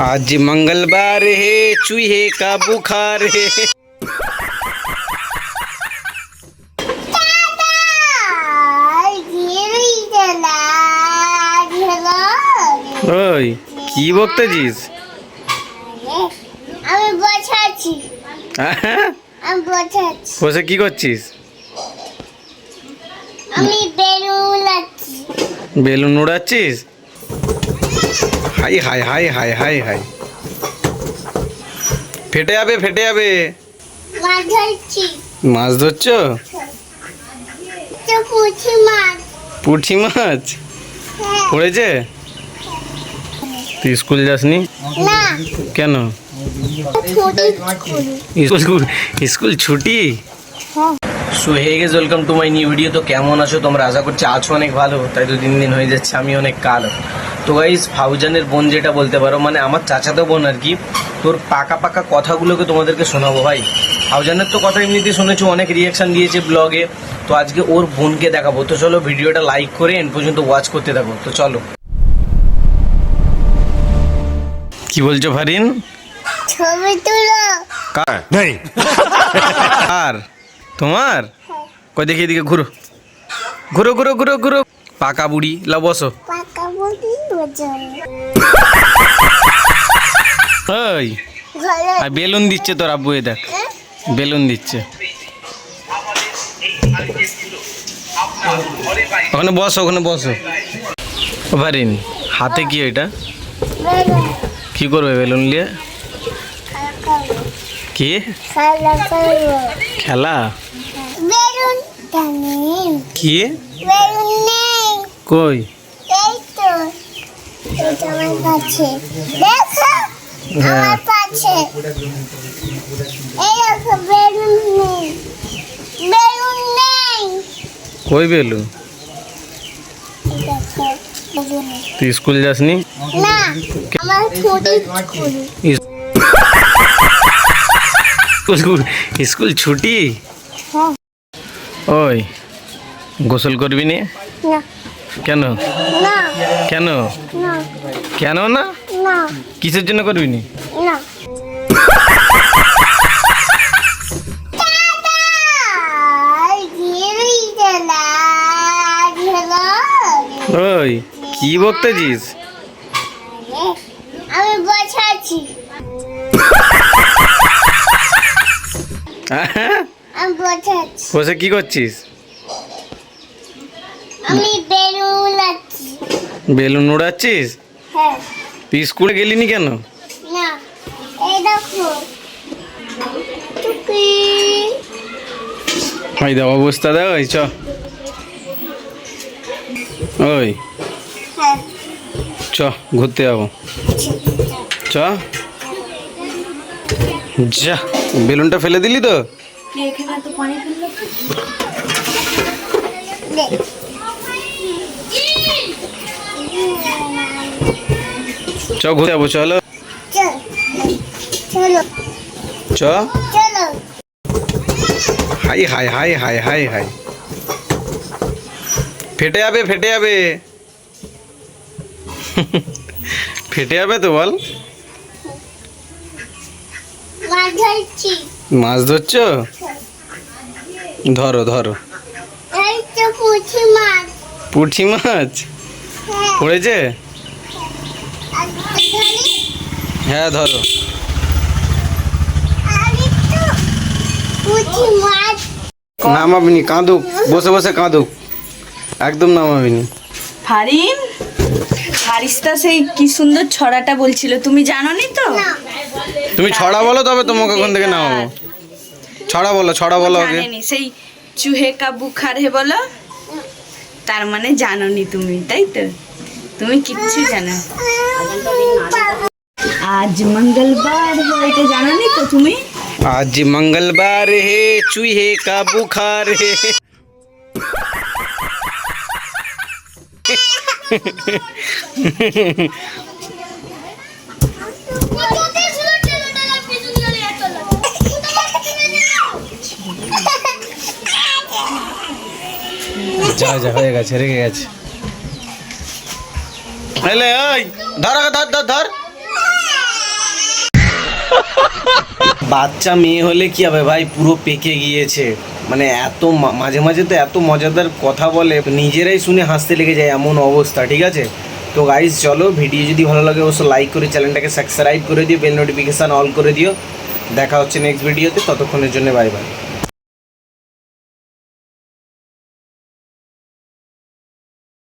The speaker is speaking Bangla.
आज मंगलवार है चूहे का बुखार है। ওই কি বকতেছিস? আমি বসাচ্ছি। বসে কি করছিস? আমি বেলুন উড়াচ্ছি। বেলুন উড়াচ্ছিস? হাই হাই হাই হাই হাই হাই, ফেটে যাবে ফেটে যাবে। মাছ ধরছি। মাছ ধরছো? তো পুঁটি মাছ। পুঁটি মাছ হ্যাঁ। পড়েছে? তুই স্কুল যাসনি না। কেন? স্কুল স্কুল ছুটি। So hey guys, welcome to my new video. তো কেমন আছো তোমরা? আশা করছি আছো অনেক ভালো, তাই তো দিন দিন হয়ে যাচ্ছে আমি অনেক কালো। তো গাইস, ফাউজানের বোন যেটা বলতে পারো, মানে আমার চাচাতো বোন আর কি, তোর পাকা পাকা কথাগুলোকে তোমাদেরকে শোনাবো ভাই। ফাউজানের তো কথা এমনিতেই শুনেছো, অনেক রিয়াকশন দিয়েছে ব্লগে, তো আজকে ওর বোনকে দেখাবো। তো চলো ভিডিওটা লাইক করে এন্ড পর্যন্ত ওয়াচ করতে থাকো। তো চলো। কি বলছো ফারিন? ছবি তুলো। কার? নেই। আর তোমার কই দেখি, এদিকে ঘুরো ঘুরো ঘুরো ঘুরো ঘুরো। পাকা বুড়ি, লাও বসো। পাকা বুড়ি বাজায়। ওই আর বেলুন দিচ্ছে তোর আব্বু, দেখ বেলুন দিচ্ছে। ওখানে বসো, ওখানে বসো। ফারিন, হাতে কি এটা? বেলুন। কি করবে বেলুন নিয়ে? কি খেলা করবো। খেলা? বেলুন নেই। কি বেলুন নেই। কই? এই তো, এটা আমার কাছে। দেখো আমার কাছে। এই দেখো বেলুন নেই। বেলুন নেই। কই বেলুন? দেখো বেলুন নেই। তুই স্কুল যাসনি? না, আমার ছুটি স্কুল। স্কুল স্কুল ছুটি? হ্যাঁ। ওই গোসল করবি নি? না। কেন? না। কেন? না। কেন না? না। কিসের জন্য করবি নি? না। ওই কি বকতেছিস? আমি বসাচ্ছি। আমি বসাচ্ছি। বসে কি করছিস? আমি বেলুন উড়াচ্ছি। বেলুন উড়াচ্ছিস? হ্যাঁ। তুই স্কুলে গেলিনি কেন? না, এই দেখো টুকি। ওই দেখ অবস্থা, দেখ ওই চ। ওই হ্যাঁ। চ ঘুরতে যাবো, চ। যা, বেলুনটা ফেলে দিলি তো? দে। চ ঘুরতে যাবো, চলো চল। চলো। চ। চলো। হাই হাই হাই হাই হাই হাই, ফেটে যাবে ফেটে যাবে। ফেটে যাবে তো বল। মাছ ধরছি। মাছ ধরছো? ধরো ধরো। এই তো পুঁটি মাছ। পুঁটি মাছ হ্যাঁ। পড়েছে? আর ধরি। হ্যাঁ ধরো। আর একটু পুঁটি মাছ। নামাবিনি, কাঁদুক, বসে বসে কাঁদুক, একদম নামাবিনি। ফারিন, ফারিস্তা সেই কি সুন্দর ছড়াটা বলছিল, তুমি জানোনি তো? না। তুমি ছড়া বলো, তবে তোমাকে ওখান থেকে নামাবো। ছড়া বলো, ছড়া বলো আগে। জানেনি, সেই চুহে কা বুখার হে বলো, তার মানে জানোনি তুমি, তাই তো? তুমি কিচ্ছু জানো। আজ মঙ্গলবার হে, এটা জানোনি তো তুমি? आज मंगलवार है चूहे का बुखार है। যা যা হয়ে গেছে, রেগে গেছে। এলে ওই ধর ধর ধর ধর। বাচ্চা মেয়ে হলে কি হবে ভাই, পুরো পেকে গিয়েছে। মানে এত মাঝে মাঝে তো এত মজাদার কথা বলে, নিজেরাই শুনে হাসতে লেগে যায়, এমন অবস্থা। ঠিক আছে, তো গাইজ চলো, ভিডিও যদি ভালো লাগে অবশ্যই লাইক করে চ্যানেলটাকে সাবস্ক্রাইব করে দিও, বেল নোটিফিকেশান অল করে দিও। দেখা হচ্ছে নেক্সট ভিডিওতে, ততক্ষণের জন্য বাই বাই।